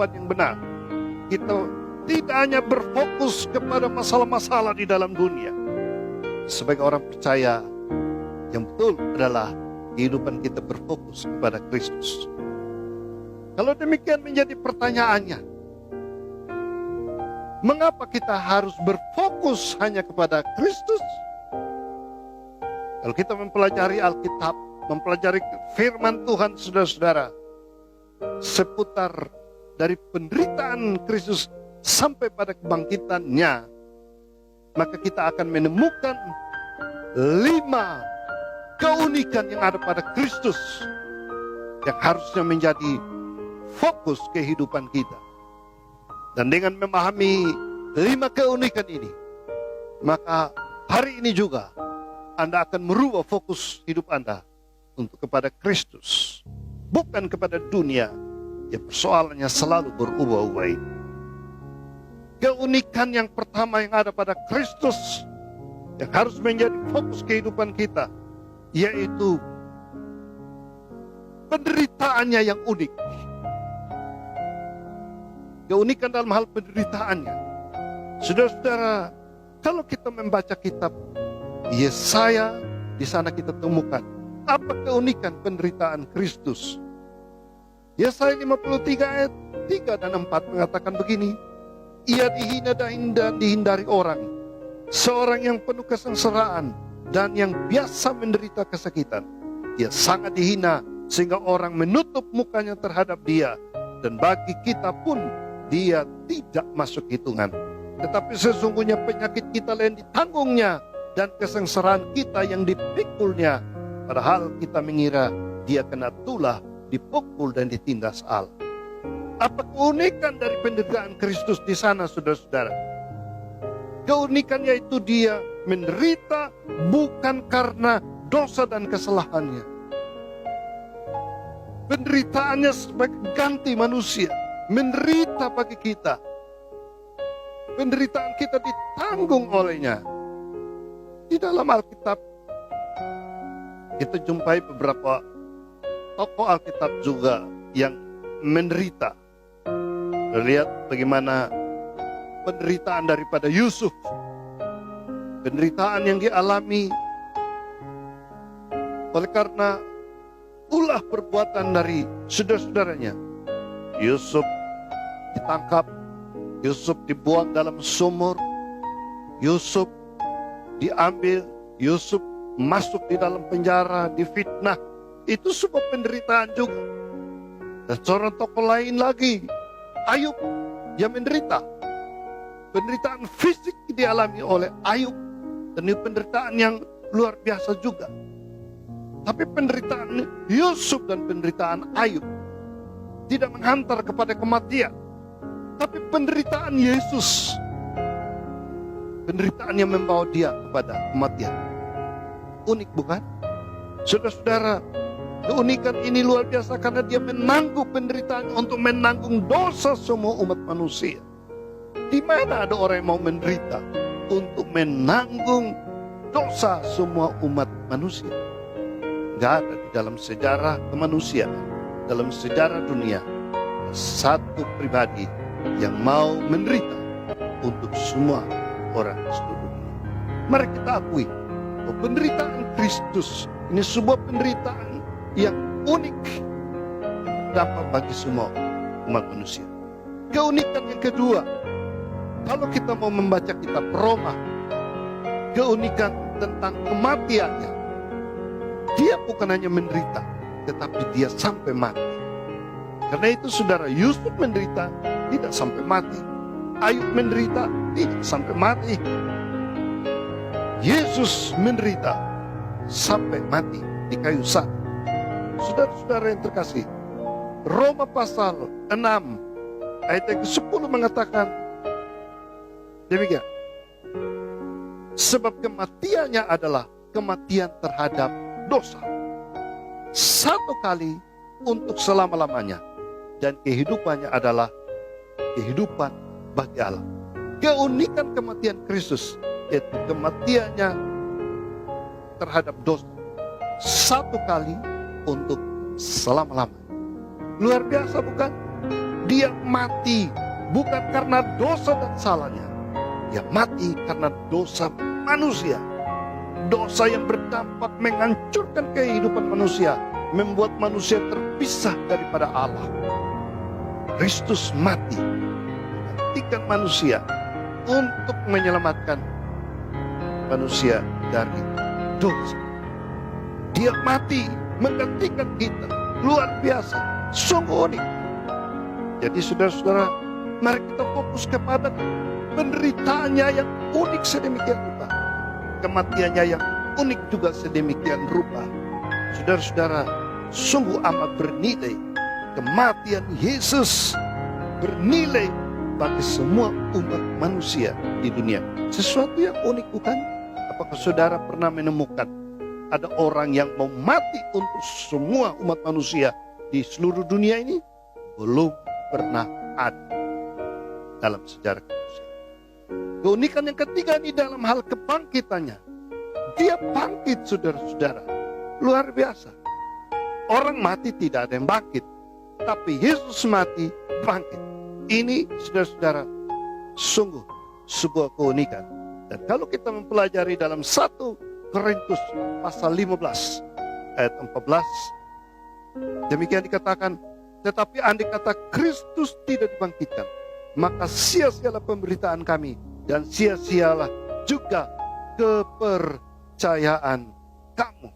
yang benar. Kita tidak hanya berfokus kepada masalah-masalah di dalam dunia. Sebagai orang percaya, yang betul adalah kehidupan kita berfokus kepada Kristus. Kalau demikian menjadi pertanyaannya, mengapa kita harus berfokus hanya kepada Kristus? Kalau kita mempelajari Alkitab, mempelajari firman Tuhan, saudara-saudara, seputar dari penderitaan Kristus sampai pada kebangkitannya, maka kita akan menemukan 5 keunikan yang ada pada Kristus yang harusnya menjadi fokus kehidupan kita. Dan dengan memahami 5 keunikan ini, maka hari ini juga Anda akan merubah fokus hidup Anda untuk kepada Kristus, bukan kepada dunia yang persoalannya selalu berubah-ubah ini. Keunikan yang pertama yang ada pada Kristus yang harus menjadi fokus kehidupan kita, yaitu penderitaannya yang unik. Keunikan dalam hal penderitaannya. Saudara-saudara, kalau kita membaca kitab Yesaya, di sana kita temukan apa keunikan penderitaan Kristus. Yesaya 53 ayat 3 dan 4 mengatakan begini, Ia dihina dan dihindari orang, seorang yang penuh kesengsaraan dan yang biasa menderita kesakitan. Ia sangat dihina sehingga orang menutup mukanya terhadap dia, dan bagi kita pun dia tidak masuk hitungan. Tetapi sesungguhnya penyakit kita yang ditanggungnya dan kesengsaraan kita yang dipikulnya. Padahal kita mengira dia kena tulah, dipukul dan ditindas Allah. Apa keunikan dari penderitaan Kristus di sana, saudara-saudara? Keunikannya itu dia menderita bukan karena dosa dan kesalahannya. Penderitaannya sebagai ganti manusia, menderita bagi kita. Penderitaan kita ditanggung olehnya. Di dalam Alkitab kita jumpai beberapa tokoh Alkitab juga yang menderita. Lihat bagaimana penderitaan daripada Yusuf. Penderitaan yang dialami oleh karena ulah perbuatan dari saudara-saudaranya. Yusuf ditangkap, Yusuf dibuang dalam sumur, Yusuf diambil, Yusuf masuk di dalam penjara, difitnah. Itu sebuah penderitaan juga. Dan seorang tokoh lain lagi, Ayub, yang menderita. Penderitaan fisik dialami oleh Ayub. Dan ini penderitaan yang luar biasa juga. Tapi penderitaan Yusuf dan penderitaan Ayub tidak menghantar kepada kematian. Tapi penderitaan Yesus, penderitaan yang membawa dia kepada kematian. Unik bukan? Saudara-saudara, keunikan ini luar biasa karena dia menanggung penderitaan untuk menanggung dosa semua umat manusia. Di mana ada orang yang mau menderita untuk menanggung dosa semua umat manusia? Gak ada di dalam sejarah kemanusiaan, dalam sejarah dunia, satu pribadi yang mau menderita untuk semua orang seluruh dunia. Mari kita akui bahwa penderitaan Kristus ini sebuah penderitaan yang unik dapat bagi semua umat manusia. Keunikan yang kedua, kalau kita mau membaca kitab Roma, keunikan tentang kematiannya, dia bukan hanya menderita, tetapi dia sampai mati. Karena itu saudara, Yusuf menderita tidak sampai mati, Ayub menderita tidak sampai mati, Yesus menderita sampai mati di kayu salib. Saudara-saudara yang terkasih, Roma pasal 6 ayat yang ke-10 mengatakan demikian. Sebab kematiannya adalah kematian terhadap dosa, satu kali untuk selama-lamanya, dan kehidupannya adalah kehidupan bagi Allah. Keunikan kematian Kristus yaitu kematiannya terhadap dosa, satu kali untuk selama-lamanya. Luar biasa bukan? Dia mati bukan karena dosa dan salahnya. Dia mati karena dosa manusia. Dosa yang berdampak menghancurkan kehidupan manusia, membuat manusia terpisah daripada Allah. Kristus mati menggantikan manusia untuk menyelamatkan manusia dari dosa. Dia mati menggantikan kita. Luar biasa, sungguh unik. Jadi saudara-saudara, mari kita fokus kepada penderitaannya yang unik sedemikian rupa, kematiannya yang unik juga sedemikian rupa. Saudara-saudara, sungguh amat bernilai. Kematian Yesus bernilai bagi semua umat manusia di dunia. Sesuatu yang unik, bukan? Apakah saudara pernah menemukan ada orang yang mau mati untuk semua umat manusia di seluruh dunia ini? Belum pernah ada dalam sejarah manusia. Keunikan yang ketiga ini dalam hal kebangkitannya. Dia bangkit, saudara-saudara. Luar biasa. Orang mati tidak ada yang bangkit, tapi Yesus mati, bangkit. Ini, saudara-saudara, sungguh sebuah keunikan. Dan kalau kita mempelajari dalam 1 Korintus pasal 15 ayat 14, demikian dikatakan, tetapi andai kata Kristus tidak dibangkitkan, maka sia-sialah pemberitaan kami dan sia-sialah juga kepercayaan kamu.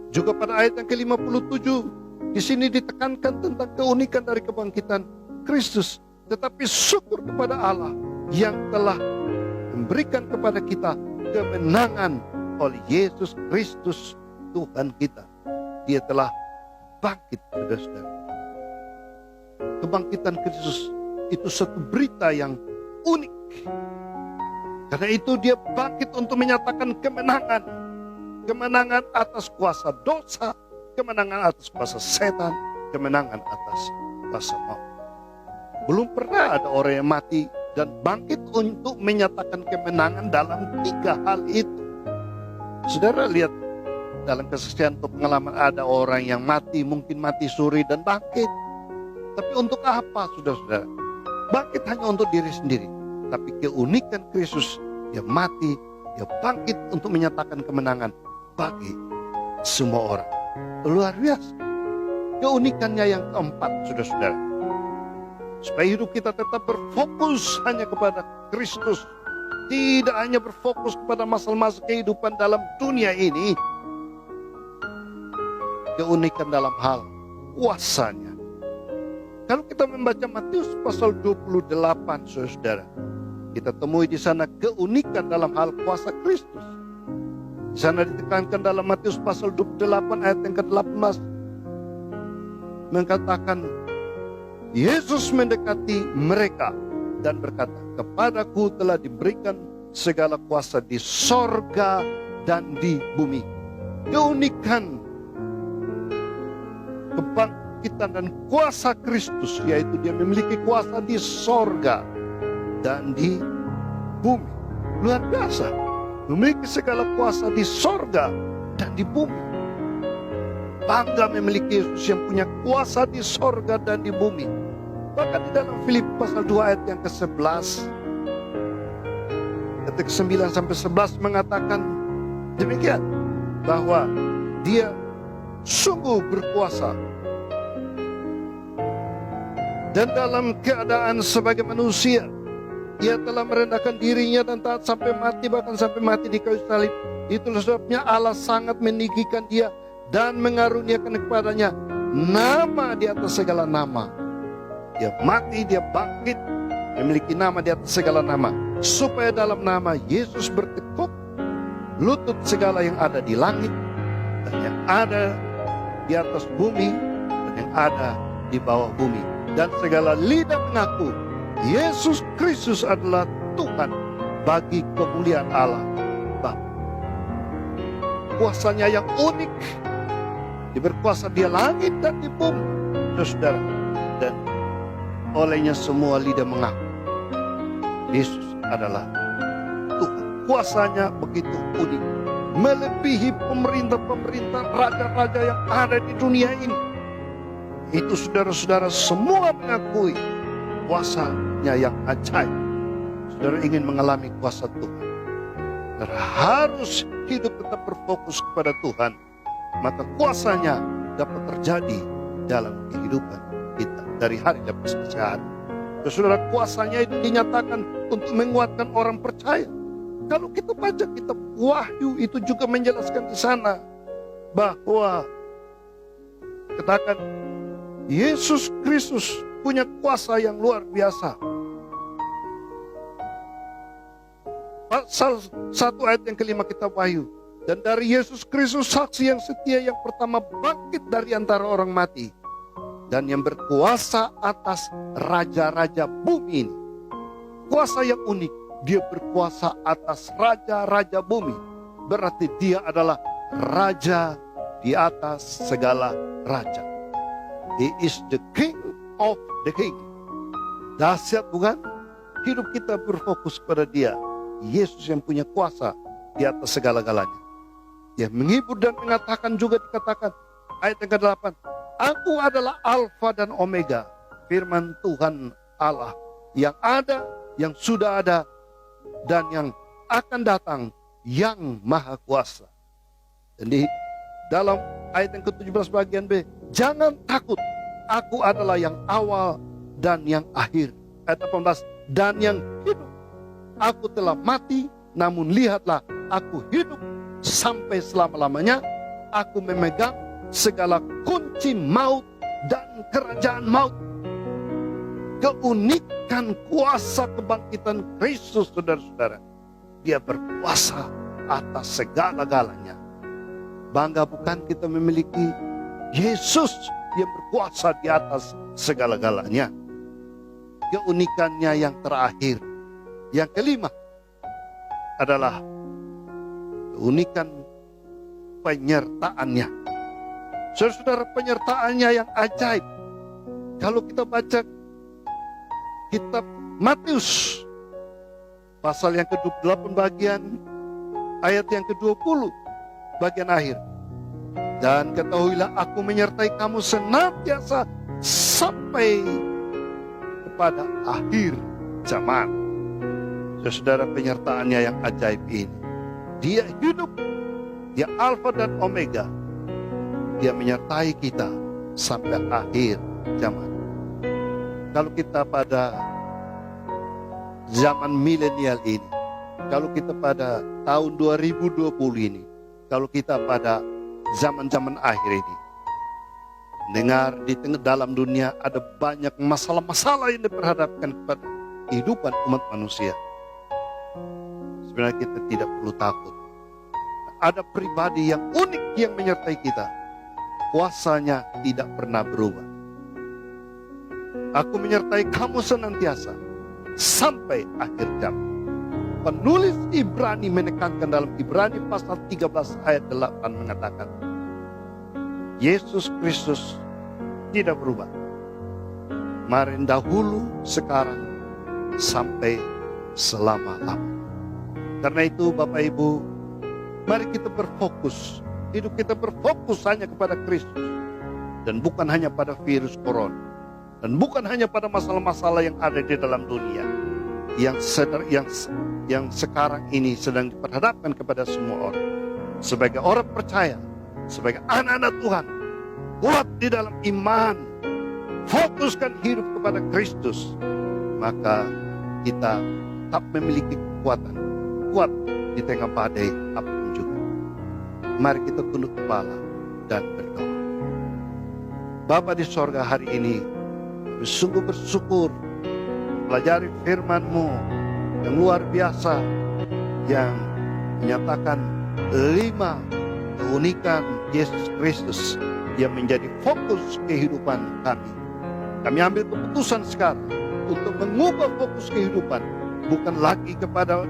Juga pada ayat yang ke-57 di sini ditekankan tentang keunikan dari kebangkitan Kristus. Tetapi syukur kepada Allah yang telah memberikan kepada kita kemenangan oleh Yesus Kristus Tuhan kita. Dia telah bangkit, saudara-saudara. Kebangkitan Kristus itu satu berita yang unik. Karena itu dia bangkit untuk menyatakan kemenangan. Kemenangan atas kuasa dosa, kemenangan atas kuasa setan, kemenangan atas kuasa maut. Belum pernah ada orang yang mati dan bangkit untuk menyatakan kemenangan dalam 3 hal itu. Saudara lihat dalam kesaksian atau pengalaman ada orang yang mati, mungkin mati suri dan bangkit. Tapi untuk apa, saudara-saudara? Bangkit hanya untuk diri sendiri. Tapi keunikan Kristus, dia mati, dia bangkit untuk menyatakan kemenangan bagi semua orang. Luar biasa. Keunikannya yang keempat, saudara-saudara. Supaya hidup kita tetap berfokus hanya kepada Kristus. Tidak hanya berfokus kepada masalah-masalah kehidupan dalam dunia ini. Keunikan dalam hal kuasanya. Kalau kita membaca Matius pasal 28, saudara, kita temui di sana keunikan dalam hal kuasa Kristus. Di sana ditekankan dalam Matius pasal 28 ayat yang ke-18 mengatakan, Yesus mendekati mereka dan berkata, kepadaku telah diberikan segala kuasa di sorga dan di bumi. Keunikan kebangkitan dan kuasa Kristus, yaitu dia memiliki kuasa di sorga dan di bumi. Luar biasa. Memiliki segala kuasa di sorga dan di bumi. Bangga memiliki Yesus yang punya kuasa di sorga dan di bumi. Bahkan di dalam Filipi pasal 2 ayat yang ke-11, ayat ke-9 sampai 11 mengatakan demikian, bahwa dia sungguh berkuasa dan dalam keadaan sebagai manusia dia telah merendahkan dirinya dan taat sampai mati, bahkan sampai mati di kayu salib. Itulah sebabnya Allah sangat meninggikan dia dan mengaruniakan kepadanya nama di atas segala nama. Dia mati, dia bangkit, memiliki nama di atas segala nama, supaya dalam nama Yesus bertekuk lutut segala yang ada di langit dan yang ada di atas bumi dan yang ada di bawah bumi, dan segala lidah mengaku Yesus Kristus adalah Tuhan bagi kemuliaan Allah Bapa. Kuasanya yang unik, diberkuasa di langit dan di bumi, saudara, dan olehnya semua lidah mengaku Yesus adalah Tuhan. Kuasanya begitu unik, melebihi pemerintah-pemerintah, raja-raja yang ada di dunia ini. itu saudara-saudara semua mengakui kuasanya yang ajaib. Saudara ingin mengalami kuasa Tuhan, saudara harus hidup tetap berfokus kepada Tuhan, maka kuasanya dapat terjadi dalam kehidupan kita dari hari demi hari. Saudara, kuasanya itu dinyatakan untuk menguatkan orang percaya. Kalau kita baca kitab Wahyu itu juga menjelaskan di sana bahwa katakan Yesus Kristus punya kuasa yang luar biasa. Pasal 1 ayat yang kelima kitab Wahyu. Dan dari Yesus Kristus saksi yang setia yang pertama bangkit dari antara orang mati, dan yang berkuasa atas raja-raja bumi ini. Kuasa yang unik, dia berkuasa atas raja-raja bumi. Berarti dia adalah raja di atas segala raja. He is the king of the king. Dahsyat bukan? Hidup kita berfokus pada dia. Yesus yang punya kuasa di atas segala-galanya. Dia menghibur dan mengatakan juga dikatakan ayat yang ke-8. Aku adalah Alfa dan Omega, firman Tuhan Allah, yang ada, yang sudah ada, dan yang akan datang, yang maha kuasa. Dan di dalam ayat yang ke-17 bagian B, jangan takut, aku adalah yang awal dan yang akhir. Ayat 18, dan yang hidup. Aku telah mati, namun lihatlah, aku hidup sampai selama-lamanya. Aku memegang segala kunci maut dan kerajaan maut. Keunikan kuasa kebangkitan Kristus, saudara-saudara. Dia berkuasa atas segala-galanya. Bangga bukan kita memiliki Yesus yang berkuasa di atas segala-galanya. Keunikannya yang terakhir, yang kelima, adalah keunikan penyertaannya. Saudara-saudara, penyertaannya yang ajaib. Kalau kita baca kitab Matius pasal yang ke-28 bagian ayat yang ke-20 bagian akhir. Dan ketahuilah aku menyertai kamu senantiasa sampai kepada akhir zaman. Saudara, penyertaannya yang ajaib ini. Dia hidup, dia Alfa dan Omega. Dia menyertai kita sampai akhir zaman. Kalau kita pada zaman milenial ini, kalau kita pada tahun 2020 ini, kalau kita pada zaman-zaman akhir ini, dengar di tengah dalam dunia ada banyak masalah-masalah yang diperhadapkan kepada kehidupan umat manusia. Sebenarnya kita tidak perlu takut. Ada pribadi yang unik yang menyertai kita. Kuasanya tidak pernah berubah. Aku menyertai kamu senantiasa sampai akhir zaman. Penulis Ibrani menekankan dalam Ibrani pasal 13 ayat 8 mengatakan, Yesus Kristus tidak berubah. Kemarin, dahulu, sekarang, sampai selama-lamanya. Karena itu Bapak Ibu, mari kita berfokus. Hidup kita berfokus hanya kepada Kristus. Dan bukan hanya pada virus corona. Dan bukan hanya pada masalah-masalah yang ada di dalam dunia. Yang sekarang ini sedang diperhadapkan kepada semua orang. Sebagai orang percaya, sebagai anak-anak Tuhan, kuat di dalam iman, fokuskan hidup kepada Kristus, maka kita tetap memiliki kekuatan, kuat di tengah badai apapun juga. Mari kita tunduk kepala dan berdoa. Bapa di sorga, hari ini kami sungguh bersyukur pelajari firman-Mu yang luar biasa, yang menyatakan 5 keunikan Yesus Kristus yang menjadi fokus kehidupan kami. Kami ambil keputusan sekarang untuk mengubah fokus kehidupan, bukan lagi kepada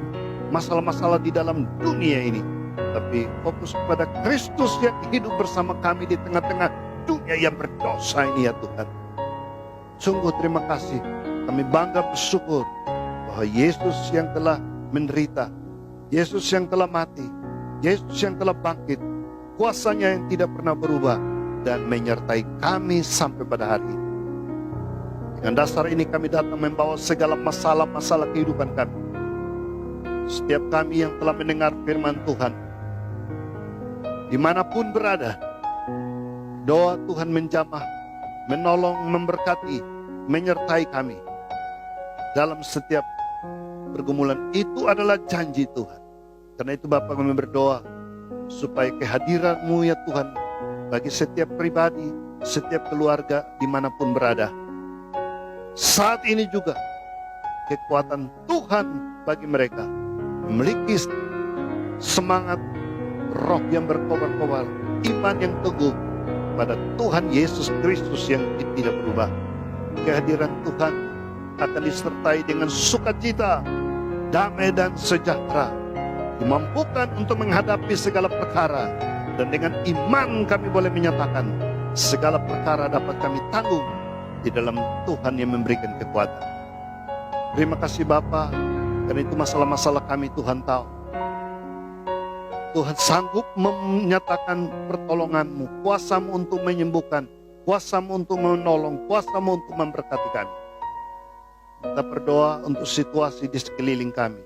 masalah-masalah di dalam dunia ini, tapi fokus kepada Kristus yang hidup bersama kami di tengah-tengah dunia yang berdosa ini, ya Tuhan. Sungguh terima kasih, kami bangga bersyukur bahwa Yesus yang telah menderita, Yesus yang telah mati, Yesus yang telah bangkit, kuasanya yang tidak pernah berubah, dan menyertai kami sampai pada hari ini. Dengan dasar ini kami datang membawa segala masalah-masalah kehidupan kami. Setiap kami yang telah mendengar firman Tuhan, dimanapun berada, doa Tuhan menjamah, menolong, memberkati, menyertai kami dalam setiap pergumulan. Itu adalah janji Tuhan. Karena itu Bapa, kami berdoa supaya kehadiran-Mu ya Tuhan bagi setiap pribadi, setiap keluarga dimanapun berada. Saat ini juga kekuatan Tuhan bagi mereka, memiliki semangat roh yang berkobar-kobar, iman yang teguh pada Tuhan Yesus Kristus yang tidak berubah. Kehadiran Tuhan akan disertai dengan sukacita, damai dan sejahtera, dimampukan untuk menghadapi segala perkara, dan dengan iman kami boleh menyatakan segala perkara dapat kami tanggung di dalam Tuhan yang memberikan kekuatan. Terima kasih Bapa, karena itu masalah-masalah kami Tuhan tahu. Tuhan sanggup menyatakan pertolongan-Mu, kuasa-Mu untuk menyembuhkan, kuasa-Mu untuk menolong, kuasa-Mu untuk memberkati kami. Kita berdoa untuk situasi di sekeliling kami,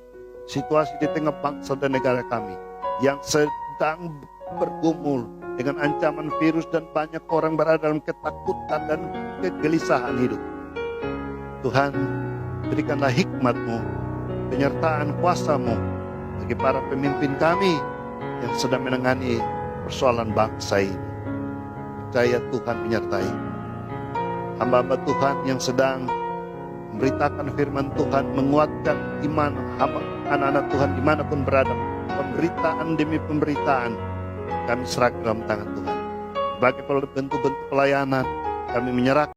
situasi di tengah bangsa dan negara kami yang sedang bergumul dengan ancaman virus dan banyak orang berada dalam ketakutan dan kegelisahan hidup. Tuhan, berikanlah hikmat-Mu, penyertaan kuasa-Mu bagi para pemimpin kami yang sedang menangani persoalan bangsa ini. Percaya Tuhan menyertai hamba-hamba Tuhan yang sedang memberitakan firman Tuhan, menguatkan iman anak-anak Tuhan dimanapun berada. Pemberitaan demi pemberitaan kami serahkan dalam tangan Tuhan. Sebagai bentuk-bentuk pelayanan, kami menyerahkan